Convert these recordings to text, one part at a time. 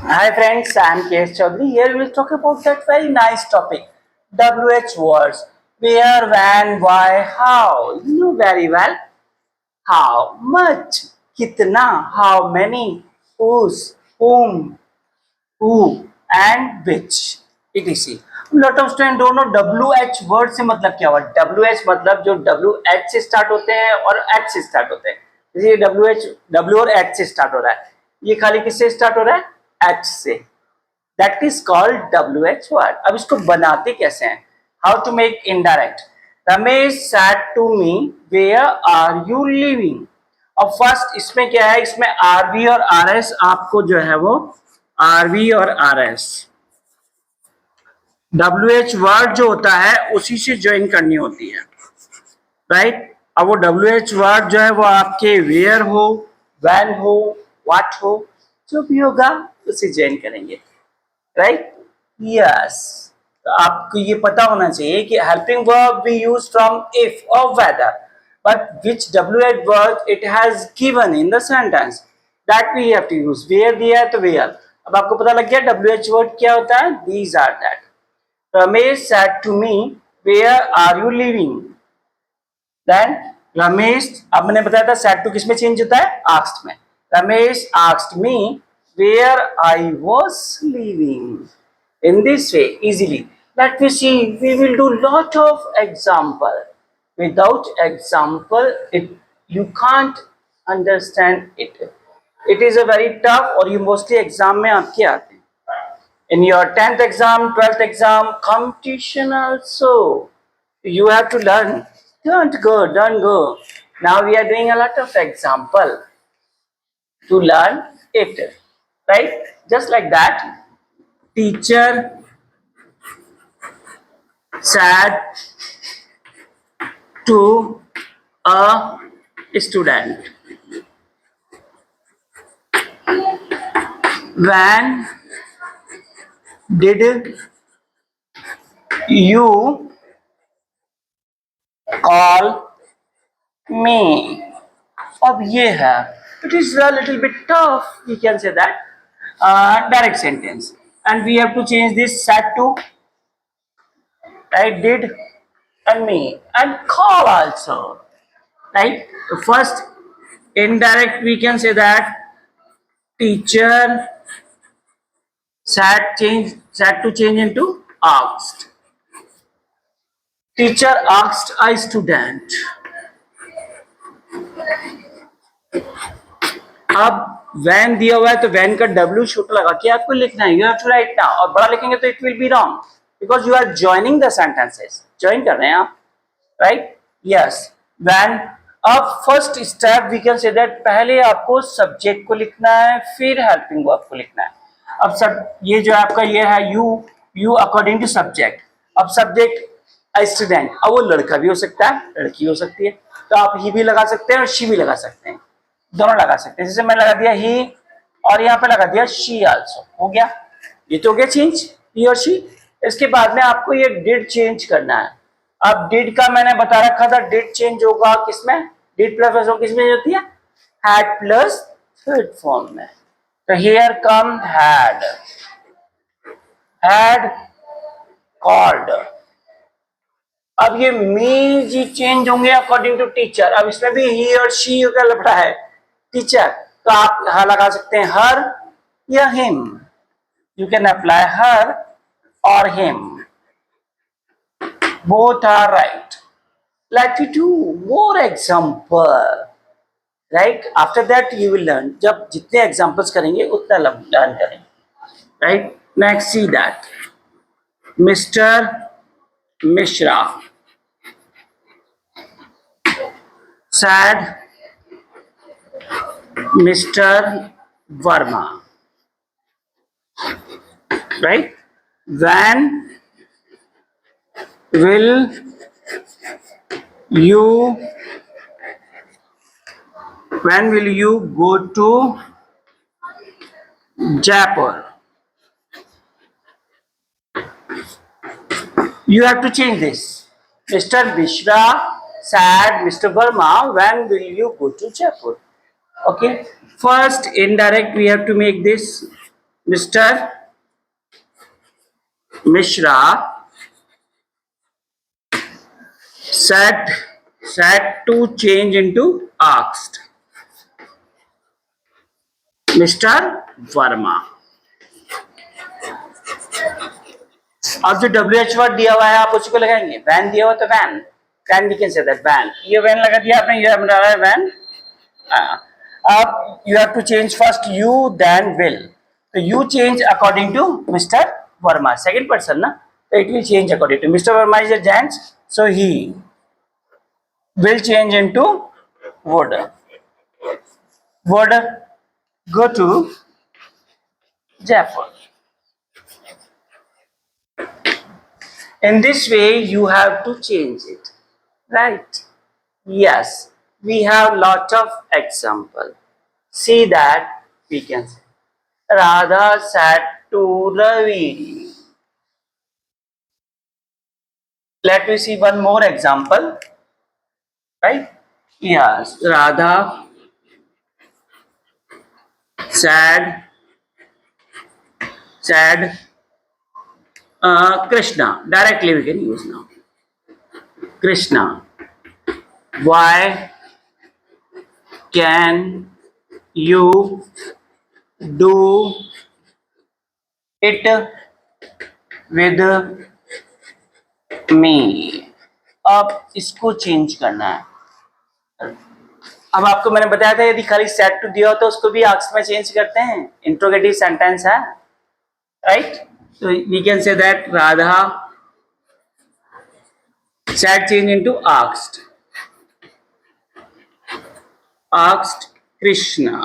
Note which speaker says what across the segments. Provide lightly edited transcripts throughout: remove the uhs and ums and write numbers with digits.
Speaker 1: Hi friends, I am K.S. Chaudhary. Here we will talk about that very nice topic, WH words. Where, when, why, how. You know very well. How much, kitna, how many, whose, whom, who, and which, etc. lot of students don't know WH word से मतलब क्या हुआ. WH मतलब जो WH से start होते हैं और H से स्टार्ट होते हैं. जैसे WH W और H से स्टार्ट हो रहा है, ये खाली किससे स्टार्ट हो रहा है? H से. That is called WH word. अब इसको बनाते कैसे हैं? How to make indirect. Ramesh said to me where are you living. अब फर्स्ट इसमें क्या है, इसमें आरवी और आरएस आपको जो है वो आरवी और आरएस WH वर्ड जो होता है उसी से ज्वाइन करनी होती है, राइट. अब वो WH वर्ड जो है वो आपके वेयर हो, वैन हो, व्हाट हो, जो भी होगा उसे ज्वाइन करेंगे, राइट. यस. तो आपको ये पता होना चाहिए कि helping verb we use from if और whether, but which WH word it has given in the sentence, that we have to use. Where दिया है तो वेयर. अब आपको पता लग गया WH वर्ड क्या होता है. These are that. Ramesh said to me where are you living. Then Ramesh, अब मैंने बताया था सेड टू किस में चेंज होता है? आस्क्ड में. Ramesh asked me where I was living. In this way, easily. Let me see. We will do lot of example. Without example, you can't understand it. It is a very tough, और ये mostly exam में आपके आते हैं. In your 10th exam, 12th exam, competition also, you have to learn. Don't go. Now we are doing a lot of example to learn it, right? Just like that. Teacher said to a student, when did you call me. अब ये है, it is a little bit tough, we can say that. Direct sentence, and we have to change this said to, right, did and me, and call also, right. The first indirect we can say that teacher said to change into asked. Teacher asked a student. अब van दिया हुआ है तो van का W छोटा लगा के आपको लिखना है. You have to write now. और बड़ा लिखेंगे तो it will be wrong, because you are joining the sentences. Join कर रहे हैं आप, राइट. यस. वैन. अब first step we can say that पहले आपको सब्जेक्ट को लिखना है, फिर हेल्पिंग वर्ब को लिखना है. अब सब ये जो आपका ये है यू अकॉर्डिंग टू सब्जेक्ट. अब सब्जेक्ट स्टूडेंट, अब वो लड़का भी हो सकता है, लड़की हो सकती है, तो आप ही भी लगा सकते हैं और शी भी लगा सकते हैं. दोनों लगा सकते हैं. जैसे मैंने लगा दिया ही और यहाँ पे लगा दिया शी आल्सो. हो गया. ये तो हो गया चेंज, ही और शी. इसके बाद में आपको ये डिड चेंज करना है. अब डिड का मैंने बता रखा था, डिड चेंज होगा किसमें? डिड प्लस किसमें होती है? हैड प्लस थर्ड फॉर्म में. तो हियर कम हैड कॉल्ड. अब ये मी जी चेंज होंगे अकॉर्डिंग टू टीचर. अब इसमें भी ही और शी का लफड़ा है. टीचर तो आप यहां लगा सकते हैं हर या him. You can apply her और him. Both are right. Let me do more example, right. After that you will learn. जब जितने एग्जांपल्स करेंगे उतना लर्न करेंगे, right. Next see that mister Mishra said Mr. Verma, right. When will you go to Jaipur? You have to change this. Mr. Mishra said Mr. Verma, when will you go to Jaipur? Okay, first indirect we have to make this. Mr. Mishra said to change into asked. Mr. Verma. अब जो W H word दिया हुआ है आप उसी को लगाएंगे. Van दिया हुआ तो when. Can we can say that when. ये वैन लगा दिया आपने. ये डाला है वैन. अब you have to change first you then will. तो you change according to mister Verma. Second person ना, तो it will change according to mister Verma is a gents, so he will change into would. Would go to Jaipur. In this way, you have to change it, right? Yes, we have lot of example. See that we can say Radha said to Ravi. Let me see one more example, right? Yes, Radha said Krishna. Directly we can use now. Krishna, why can you do it with me? अब इसको change करना है. अब आपको मैंने बताया था यदि खाली सेट टू दिया हो तो उसको भी आस्क में चेंज करते हैं. इंट्रोगेटिव सेंटेंस है, राइट? तो we can say that Radha said change into asked. Asked Krishna.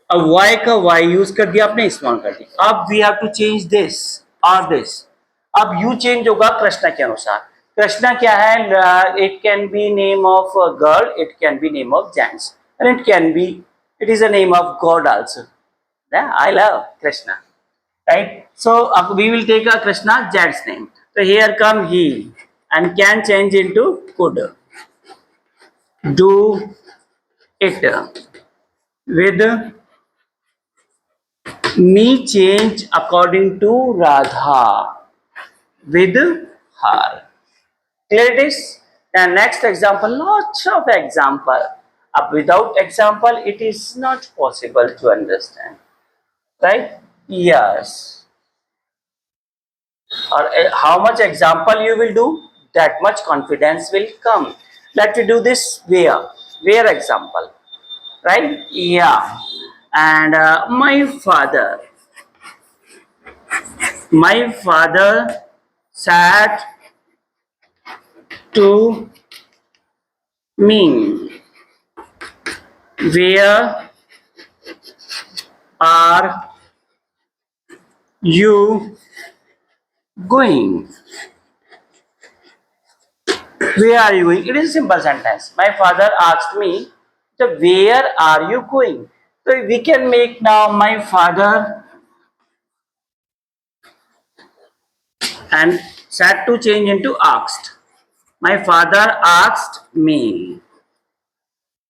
Speaker 1: अब वाई का वाई यूज कर दिया आपने, स्मॉल कर दिया. अब we have to change this और दिस. अब यू चेंज होगा कृष्णा के अनुसार. कृष्णा क्या है? It can be name of girl, it can be name of gents, and it can be, it is a name of god also. I love Krishna, right? So अब we will take a Krishna gents name. तो here come he and can change into could. Do it with me change according to Radha with her. Clear this? And next example, lots of example. Without example, it is not possible to understand, right? Yes. Or how much example you will do, that much confidence will come. Let me do this where example, right? Yeah. And my father said to me, where are you going? Where are you going? It is a simple sentence. My father asked me, so where are you going? So we can make now my father and said to change into asked. My father asked me.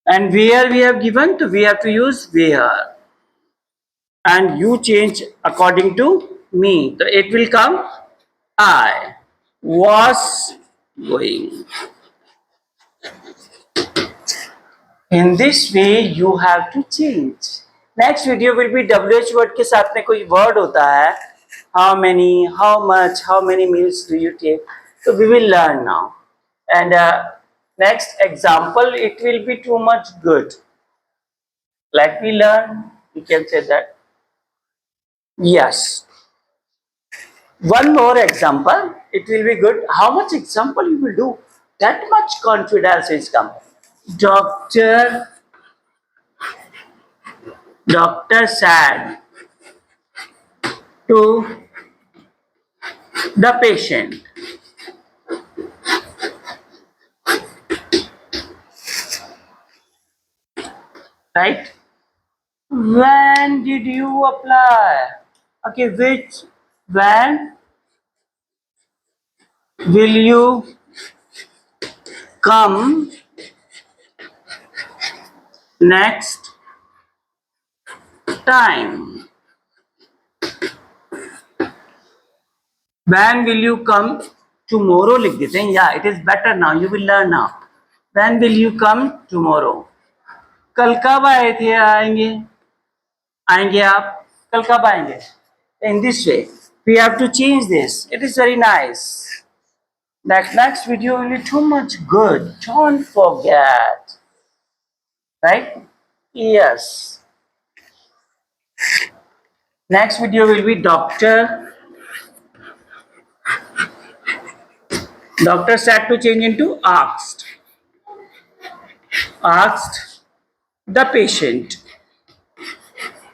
Speaker 1: And where we have given, so we have to use where. And you change according to me. So it will come I was going. In this way you have to change. Next video will be WH word के साथ में कोई word होता है. How many, how much, how many meals do you take? So we will learn now. And next example, it will be too much good. Let me learn. You can say that. Yes. One more example, it will be good. How much example you will do? That much confidence is come. Doctor said to the patient, right? When did you apply? Okay, when will you come next time. When will you come tomorrow? लिख देते हैं. Yeah, it is better now. You will learn now. When will you come tomorrow? कल कब आए थे? आएंगे. आएंगे आप. कल कब आएंगे? In this way, we have to change this. It is very nice. Next video will be too much good. Don't forget. Right? Yes. Next video will be doctor. Doctor said to change into asked. Asked the patient.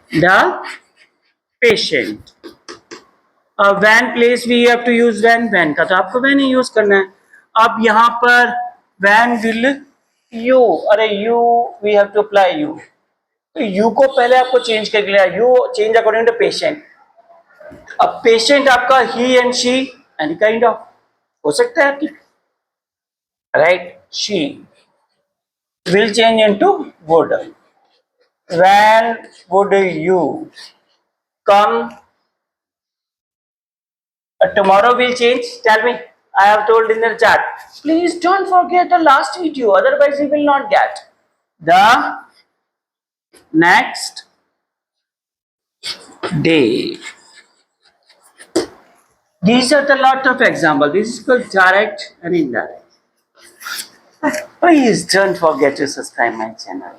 Speaker 1: The patient. When place we have to use when का तो आपको when he use करना है. अब यहाँ पर when will you, अरे you we have to apply you. तो you को पहले आपको चेंज करके लिया. You change according to patient. अब patient आपका he and she any kind of हो सकता है आपकी. Right? She will change into would. When would you come? Tomorrow will change. Tell me. I have told in the chat. Please don't forget the last video. Otherwise, you will not get the next day. These are the lot of examples. This is called direct and indirect. Please don't forget to subscribe my channel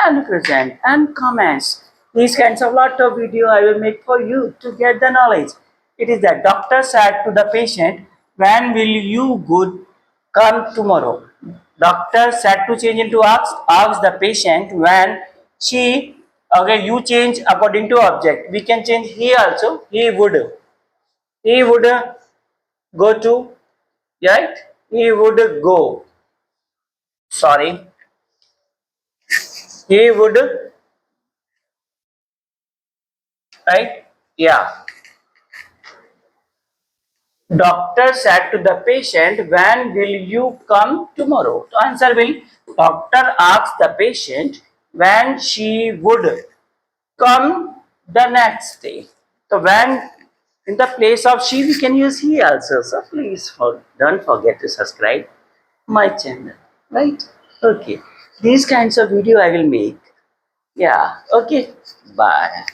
Speaker 1: and present and comments. These kinds of lot of video I will make for you to get the knowledge. It is the doctor said to the patient, when will you good come tomorrow? Doctor said to change into asked the patient when she, okay, you change according to object. We can change he also. He would go to, right? He would go. Sorry. He would, right? Yeah. Doctor said to the patient, when will you come tomorrow? The answer will, doctor asked the patient when she would come the next day. So when in the place of she, we can use he also. So please don't forget to subscribe my channel. Right? Okay. These kinds of video I will make. Yeah. Okay. Bye.